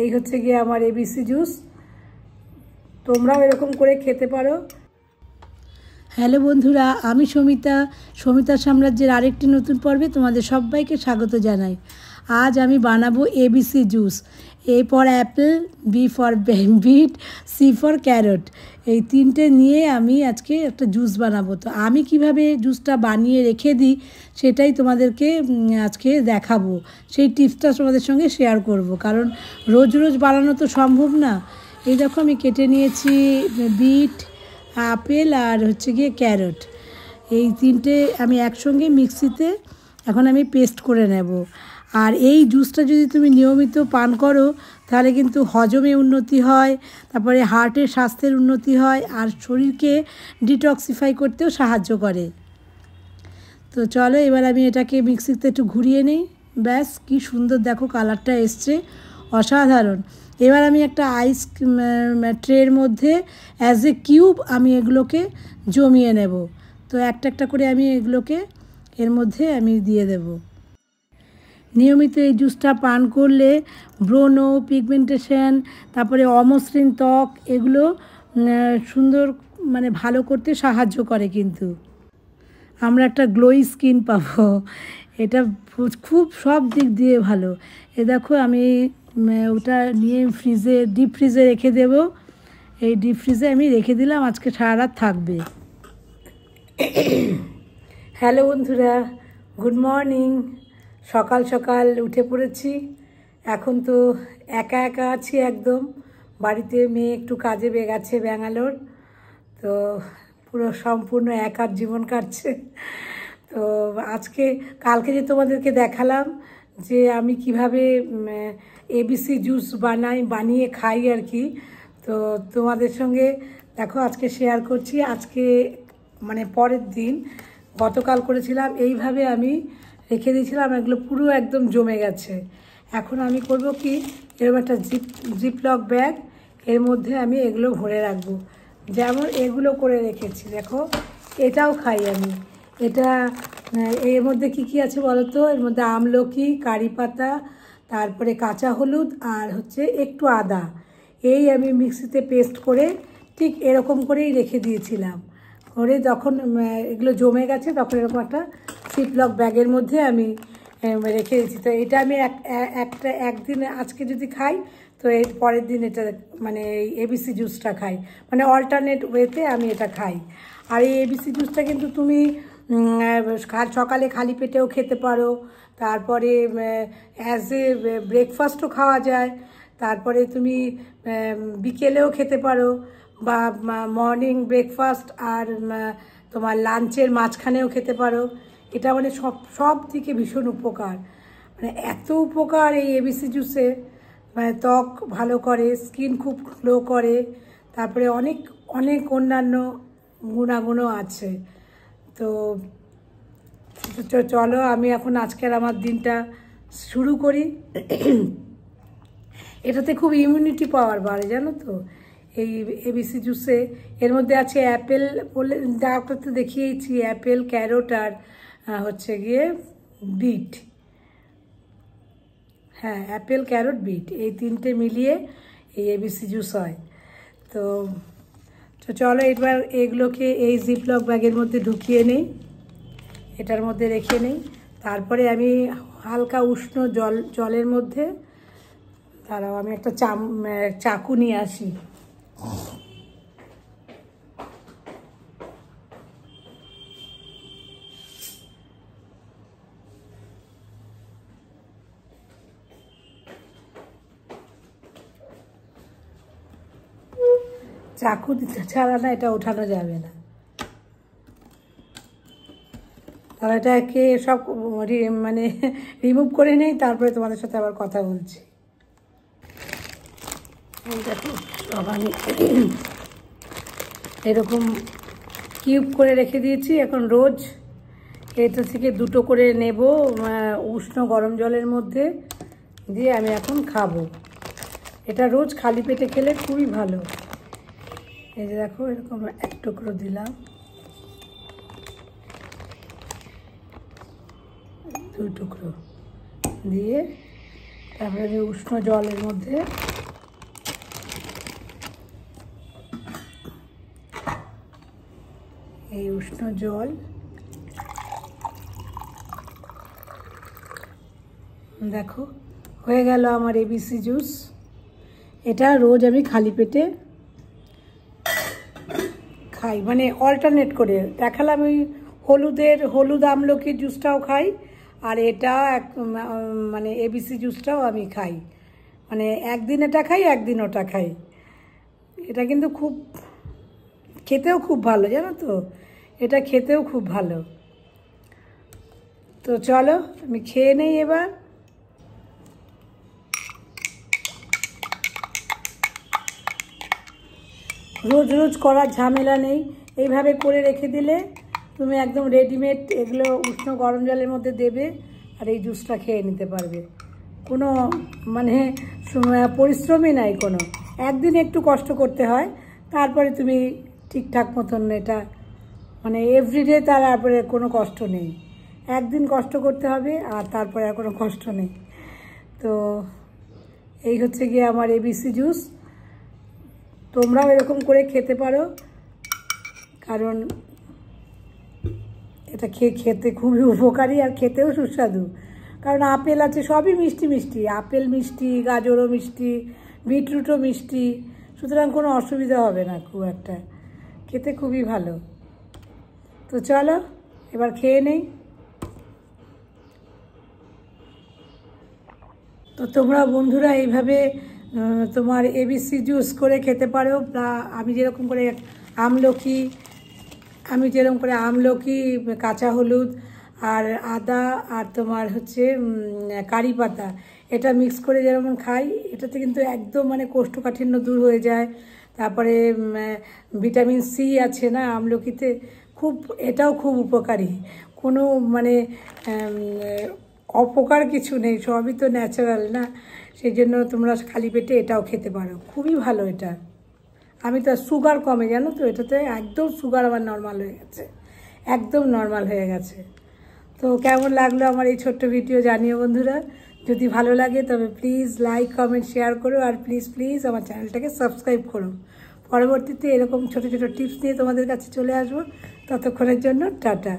এই হচ্ছে গিয়ে আমার এবিসি জুস। তোমরাও এরকম করে খেতে পারো। হ্যালো বন্ধুরা, আমি সমিতার সাম্রাজ্যের আরেকটি নতুন পর্বে তোমাদের সবাইকে স্বাগত জানাই। আজ আমি বানাবো ABC juice. A for apple, B for beet, C for carrot. এই তিনটে নিয়ে আমি আজকে একটা জুস বানাবো। তো আমি কিভাবে জুসটা বানিয়ে রেখে দিই সেটাই তোমাদেরকে আজকে দেখাবো। সেই টিপসটা তোমাদের সঙ্গে শেয়ার করব, কারণ রোজ রোজ বানানো তো সম্ভব না। এই দেখো আমি কেটে নিয়েছি বিট, আপেল আর হচ্ছে গিয়ে ক্যারট। এই তিনটে আমি একসঙ্গে মিক্সিতে এখন আমি পেস্ট করে নেব। আর এই জুসটা যদি তুমি নিয়মিত পান করো তাহলে কিন্তু হজমে উন্নতি হয়, তারপরে হার্টের স্বাস্থ্যের উন্নতি হয়, আর শরীরকে ডিটক্সিফাই করতেও সাহায্য করে। তো চলো এবার আমি এটাকে মিক্সিতে একটু ঘুরিয়ে নিই। ব্যাস, কি সুন্দর দেখো কালারটা এসছে, অসাধারণ। এবার আমি একটা আইস ট্রের মধ্যে অ্যাজ এ কিউব আমি এগুলোকে জমিয়ে নেব। তো একটা একটা করে আমি এগুলোকে এর মধ্যে আমি দিয়ে দেব। নিয়মিত এই জুসটা পান করলে ব্রণ, পিগমেন্টেশন, তারপরে অমসৃণ ত্বক, এগুলো সুন্দর ভালো করতে সাহায্য করে। কিন্তু আমরা একটা গ্লোই স্কিন পাবো। এটা খুব সব দিক দিয়ে ভালো। এ দেখো আমি ওটা নিয়ে ডিপ ফ্রিজে রেখে দেব। এই ডিপ ফ্রিজে আমি রেখে দিলাম, আজকে সারা রাত থাকবে। হ্যালো বন্ধুরা, গুড মর্নিং। সকাল সকাল উঠে পড়েছি। এখন তো একা একা আছি একদম বাড়িতে। মেয়ে একটু কাজে গেছে ব্যাঙ্গালোর, তো পুরো সম্পূর্ণ একার জীবন কাটছে। তো কালকে যে তোমাদেরকে দেখালাম যে আমি কিভাবে এবিসি জুস বানিয়ে খাই আর কি, তো তোমাদের সঙ্গে দেখো আজকে শেয়ার করছি। আজকে পরের দিন, গতকাল করেছিলাম, এইভাবে আমি রেখে দিয়েছিলাম, এগুলো পুরো একদম জমে গেছে। এখন আমি করব কি, এরকম একটা জিপলক ব্যাগ, এর মধ্যে আমি এগুলো ভরে রাখবো। যেমন এগুলো করে রেখেছি দেখো, এটাও খাই আমি। এটা এর মধ্যে কি আছে বলো তো? এর মধ্যে আমলকি, কারি পাতা, তারপরে কাঁচা হলুদ আর হচ্ছে একটু আদা, এই আমি মিক্সিতে পেস্ট করে ঠিক এরকম করেই রেখে দিয়েছিলাম। করে যখন এগুলো জমে গেছে তখন এরকম একটা জিপলক ব্যাগের মধ্যে আমি রেখে দিয়েছি। তো এটা আমি একদিন আজকে যদি খাই তো এর পরের দিন এটা এই এবিসি জুসটা খাই, অল্টারনেট ওয়েতে আমি এটা খাই। আর এই এবিসি জুসটা কিন্তু তুমি সকালে খালি পেটেও খেতে পারো, তারপরে অ্যাজ এ ব্রেকফাস্টও খাওয়া যায়, তারপরে তুমি বিকেলেও খেতে পারো, বা মর্নিং ব্রেকফাস্ট আর তোমার লাঞ্চের মাঝখানেও খেতে পারো। এটা সব থেকে ভীষণ উপকার, এত উপকার এই এবিসি জুসে। ত্বক ভালো করে, স্কিন খুব গ্লো করে, তারপরে অনেক অনেক অন্যান্য গুণাগুণও আছে। তো চলো আমি এখন আজকের আমার দিনটা শুরু করি। এটাতে খুব ইমিউনিটি পাওয়ার বাড়ে, জানো তো, এই এবিসি জুসে। এর মধ্যে আছে অ্যাপেল, বলে ডাক্তার তো দেখিয়েছি, অ্যাপেল, ক্যারট আর হচ্ছে গিয়ে বিট। হ্যাঁ, অ্যাপেল, ক্যারট, বিট, এই তিনটে মিলিয়ে এই এবিসি জুস হয়। তো চলো এবার এগুলোকে এই জিপলক ব্যাগের মধ্যে ঢুকিয়ে নেই, এটার মধ্যে রেখে নেই। তারপরে আমি হালকা উষ্ণ জলের মধ্যে, দাঁড়াও আমি একটা চাকু নিয়ে আসি। চাকু ছাড়া না এটা ওঠানো যাবে না। তাহলে এটাকে সব রিমুভ করে নেই, তারপরে তোমাদের সাথে আবার কথা বলছি। দেখো সব আমি এরকম কিউব করে রেখে দিয়েছি। এখন রোজ এটা থেকে দুটো করে নেব উষ্ণ গরম জলের মধ্যে দিয়ে আমি এখন খাবো। এটা রোজ খালি পেটে খেলে খুবই ভালো। এই যে দেখো এরকম এক টুকরো দিলাম, দুই টুকরো দিয়ে তারপরে আমি উষ্ণ জলের মধ্যে এই উষ্ণ জল দেখো হয়ে গেল আমার এবিসি জুস। এটা রোজ আমি খালি পেটে খাই, মানে অল্টারনেট করে। দেখালাম ওই হলুদ আমলকির জুসটাও খাই, আর এটা মানে এবিসি জুসটাও আমি খাই, মানে একদিন এটা খাই একদিন ওটা খাই। এটা কিন্তু খুব খেতেও খুব ভালো, জানো তো, এটা খেতেও খুব ভালো। তো চলো আমি খেয়ে নেই এবার। রোজ রোজ করার ঝামেলা নেই, এইভাবে করে রেখে দিলে তুমি একদম রেডিমেড এগুলো উষ্ণ গরম জলের মধ্যে দেবে আর এই জুসটা খেয়ে নিতে পারবে। কোনো মানে পরিশ্রমই নাই কোনো। একদিন একটু কষ্ট করতে হয়, তারপরে তুমি ঠিকঠাক মতন এটা মানে এভরিডে তারপরে কোনো কষ্ট নেই। একদিন কষ্ট করতে হবে আর তারপরে আর কোনো কষ্ট নেই। তো এই হচ্ছে গিয়ে আমার এবিসি জুস। তোমরাও এরকম করে খেতে পারো, কারণ এটা খেতে খুবই উপকারী আর খেতেও সুস্বাদু। কারণ আপেল আছে, সবই মিষ্টি মিষ্টি, আপেল মিষ্টি, গাজরও মিষ্টি, বিটরুটও মিষ্টি, সুতরাং কোনো অসুবিধা হবে না খুব একটা, খেতে খুবই ভালো। তো চলো এবার খেয়ে নেই। তো তোমরা বন্ধুরা এইভাবে তোমার এবিসি জুস করে খেতে পারো। আমি যেরকম করে আমলকি, কাঁচা হলুদ আর আদা আর তোমার হচ্ছে কারি পাতা এটা মিক্স করে যেরকম খাই, এটাতে কিন্তু একদম মানে কোষ্ঠকাঠিন্য দূর হয়ে যায়। তারপরে ভিটামিন সি আছে না আমলকিতে, এটাও খুব উপকারী। কোনো মানে অপকার কিছু নেই, সবই তো ন্যাচারাল না, সেই জন্য তোমরা খালি পেটে এটাও খেতে পারো, খুবই ভালো এটা। আমি তো সুগার কমে, জানো তো, এটাতে একদম সুগার আমার নর্মাল হয়ে গেছে, একদম নর্মাল হয়ে গেছে। তো কেমন লাগলো আমার এই ছোট্ট ভিডিও জানিও বন্ধুরা। যদি ভালো লাগে তবে প্লিজ লাইক কমেন্ট শেয়ার করো, আর প্লিজ আমার চ্যানেলটাকে সাবস্ক্রাইব করো। পরবর্তীতে এরকম ছোট ছোট টিপস নিয়ে তোমাদের কাছে চলে আসবো। ততক্ষণের জন্য টাটা।